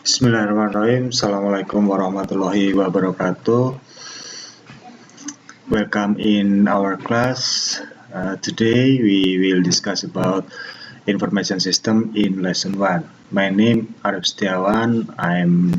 Bismillahirrahmanirrahim. Assalamualaikum warahmatullahi wabarakatuh. Welcome in our class. Today we will discuss about information system in lesson 1. My name Arif Setiawan. I'm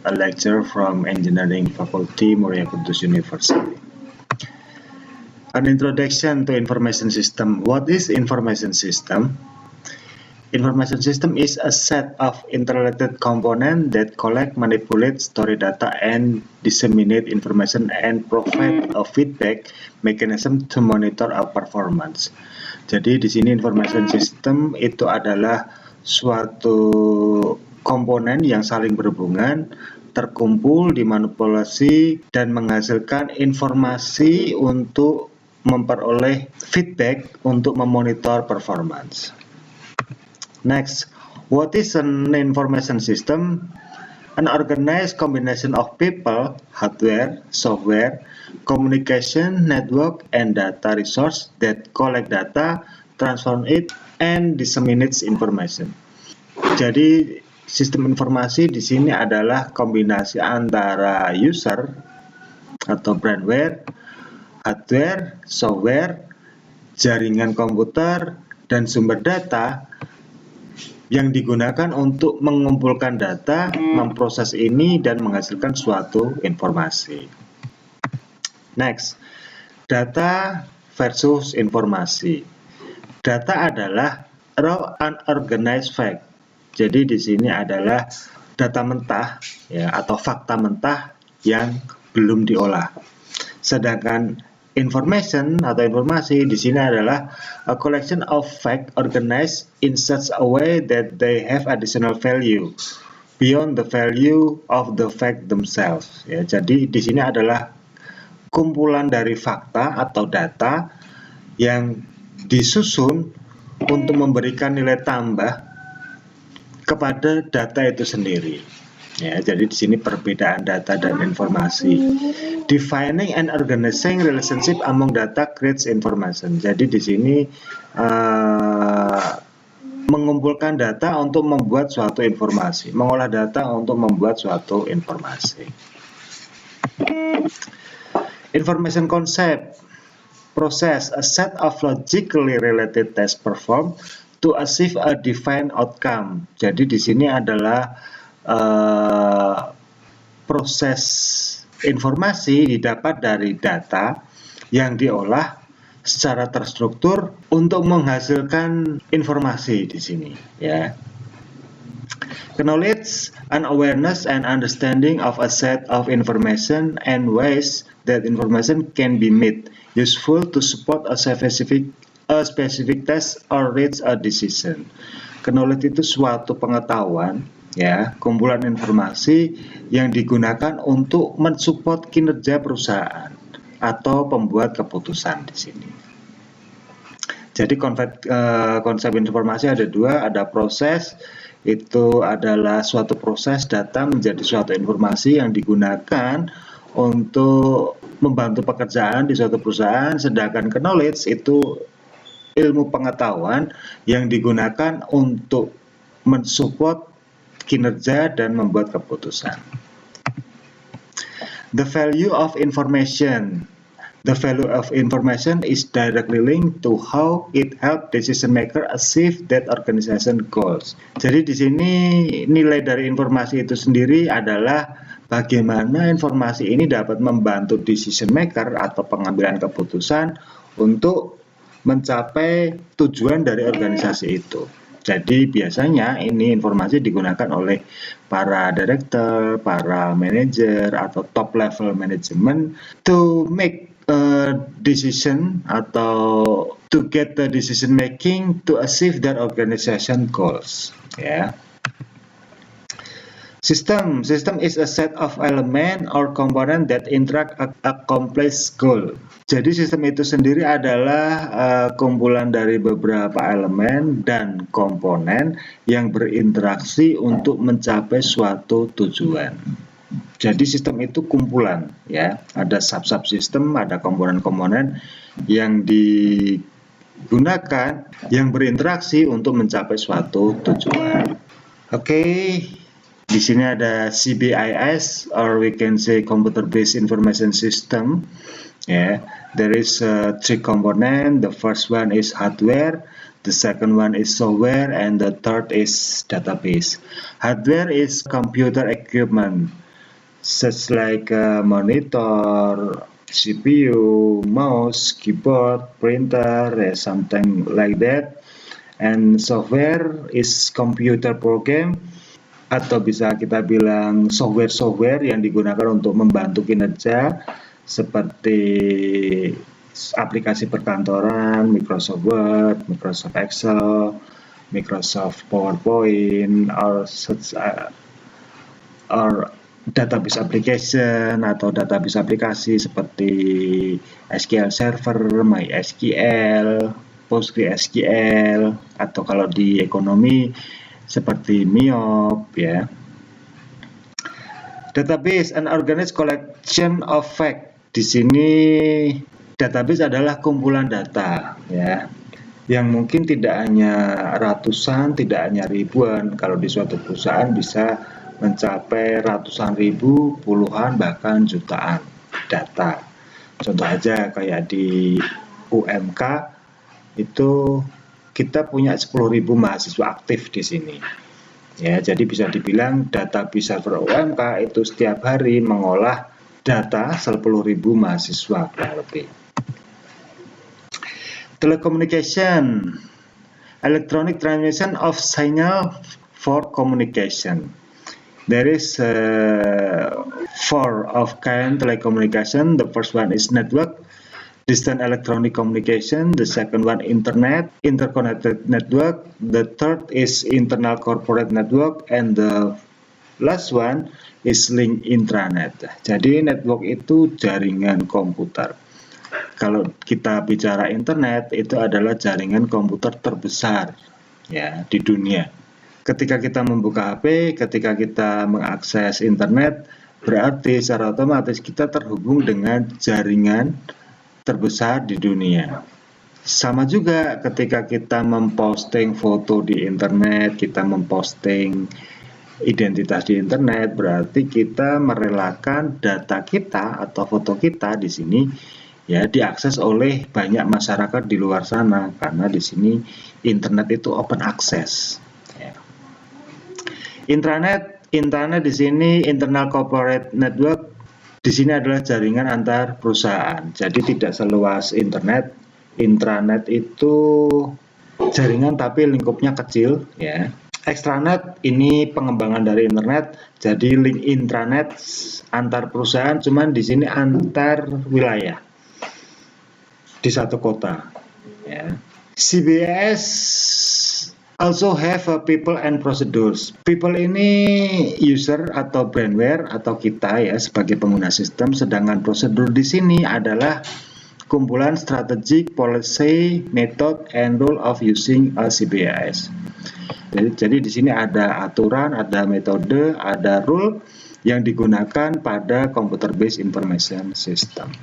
a lecturer from Engineering Faculty Muria Kudus University. An introduction to information system. What is information system? Information system is a set of interrelated components that collect, manipulate, store data, and disseminate information and provide a feedback mechanism to monitor our performance. Jadi di sini information system itu adalah suatu komponen yang saling berhubungan, terkumpul, dimanipulasi, dan menghasilkan informasi untuk memperoleh feedback untuk memonitor performance. Next, what is an information system? An organized combination of people, hardware, software, communication, network, and data resource that collect data, transform it, and disseminates information. Jadi, sistem informasi di sini adalah kombinasi antara user atau brandware, hardware, software, jaringan komputer, dan sumber data yang digunakan untuk mengumpulkan data, memproses ini, dan menghasilkan suatu informasi. Next, data versus informasi. Data adalah raw unorganized fact. Jadi di sini adalah data mentah ya, atau fakta mentah yang belum diolah. Sedangkan information atau informasi di sini adalah a collection of fact organized in such a way that they have additional value beyond the value of the fact themselves. Ya, jadi di sini adalah kumpulan dari fakta atau data yang disusun untuk memberikan nilai tambah kepada data itu sendiri. Ya, jadi di sini perbedaan data dan informasi. Defining and organizing relationship among data creates information. Jadi di sini mengumpulkan data untuk membuat suatu informasi, mengolah data untuk membuat suatu informasi. Information concept, process, a set of logically related tasks performed to achieve a defined outcome. Jadi di sini adalah proses informasi didapat dari data yang diolah secara terstruktur untuk menghasilkan informasi di sini ya. Knowledge, an awareness and understanding of a set of information and ways that information can be made useful to support a specific task or reach a decision. Knowledge itu suatu pengetahuan ya, kumpulan informasi yang digunakan untuk mensupport kinerja perusahaan atau pembuat keputusan di sini. Jadi konsep informasi ada dua, ada proses, itu adalah suatu proses data menjadi suatu informasi yang digunakan untuk membantu pekerjaan di suatu perusahaan, sedangkan knowledge itu ilmu pengetahuan yang digunakan untuk mensupport kinerja dan membuat keputusan. The value of information. The value of information is directly linked to how it help decision maker achieve that organization goals. Jadi di sini nilai dari informasi itu sendiri adalah bagaimana informasi ini dapat membantu decision maker atau pengambilan keputusan untuk mencapai tujuan dari organisasi itu. Jadi biasanya ini informasi digunakan oleh para director, para manager atau top level management to make a decision atau to get the decision making to achieve their organization goals. Ya. System is a set of element or component that interact accomplish goal. Jadi sistem itu sendiri adalah kumpulan dari beberapa elemen dan komponen yang berinteraksi untuk mencapai suatu tujuan. Jadi sistem itu kumpulan ya, ada sub-system, ada komponen-komponen yang digunakan yang berinteraksi untuk mencapai suatu tujuan. Oke. Di sini ada CBIS, or we can say Computer Based Information System. There is three components. The first one is hardware, the second one is software, and the third is database. Hardware is computer equipment, such like monitor, CPU, mouse, keyboard, printer, something like that. And software is computer program, atau bisa kita bilang software yang digunakan untuk membantu kinerja, seperti aplikasi perkantoran, Microsoft Word, Microsoft Excel, Microsoft PowerPoint, or database application atau database aplikasi seperti SQL Server, MySQL, PostgreSQL, atau kalau di ekonomi seperti MIOP ya. Database, an organized collection of fact. Di sini database adalah kumpulan data ya, yang mungkin tidak hanya ratusan, tidak hanya ribuan. Kalau di suatu perusahaan bisa mencapai ratusan ribu, puluhan, bahkan jutaan data. Contoh aja kayak di UMK itu kita punya 10.000 mahasiswa aktif di sini. Ya, jadi bisa dibilang database server UMK itu setiap hari mengolah data 10.000 mahasiswa kurang lebih. Telecommunication, electronic transmission of signal for communication. There is four of kind telecommunication. The first one is network, distant electronic communication. The second one internet, interconnected network. The third is internal corporate network, and the last one is link intranet. Jadi network itu jaringan komputer. Kalau kita bicara internet, itu adalah jaringan komputer terbesar ya di dunia. Ketika kita membuka HP, ketika kita mengakses internet, berarti secara otomatis kita terhubung dengan jaringan terbesar di dunia. Sama juga ketika kita memposting foto di internet, kita memposting identitas di internet, berarti kita merelakan data kita atau foto kita di sini ya diakses oleh banyak masyarakat di luar sana, karena di sini internet itu open access. Ya. Internet di sini internal corporate network. Di sini adalah jaringan antar perusahaan. Jadi tidak seluas internet. Intranet itu jaringan tapi lingkupnya kecil ya. Extranet ini pengembangan dari internet. Jadi link intranet antar perusahaan, cuman di sini antar wilayah di satu kota ya. CBS also have a people and procedures. People ini user atau brandware atau kita ya sebagai pengguna sistem, sedangkan prosedur di sini adalah kumpulan strategic, policy, method, and rule of using a CBS. Jadi di sini ada aturan, ada metode, ada rule yang digunakan pada computer based information system.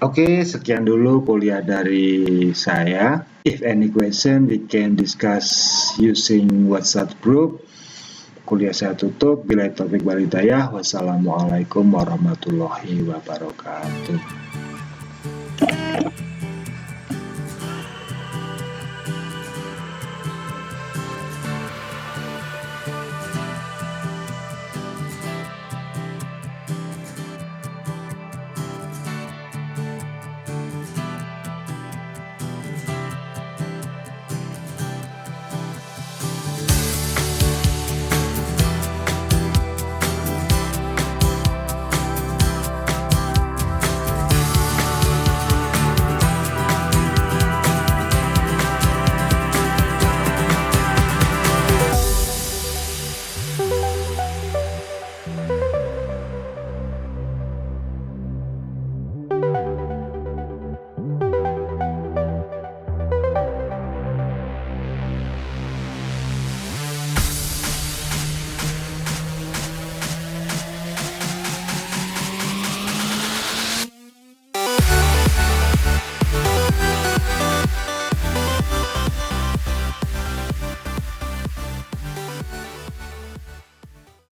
Oke, sekian dulu kuliah dari saya. If any question, we can discuss using WhatsApp group. Kuliah saya tutup. Bila taufik wal hidayah. Wassalamualaikum warahmatullahi wabarakatuh.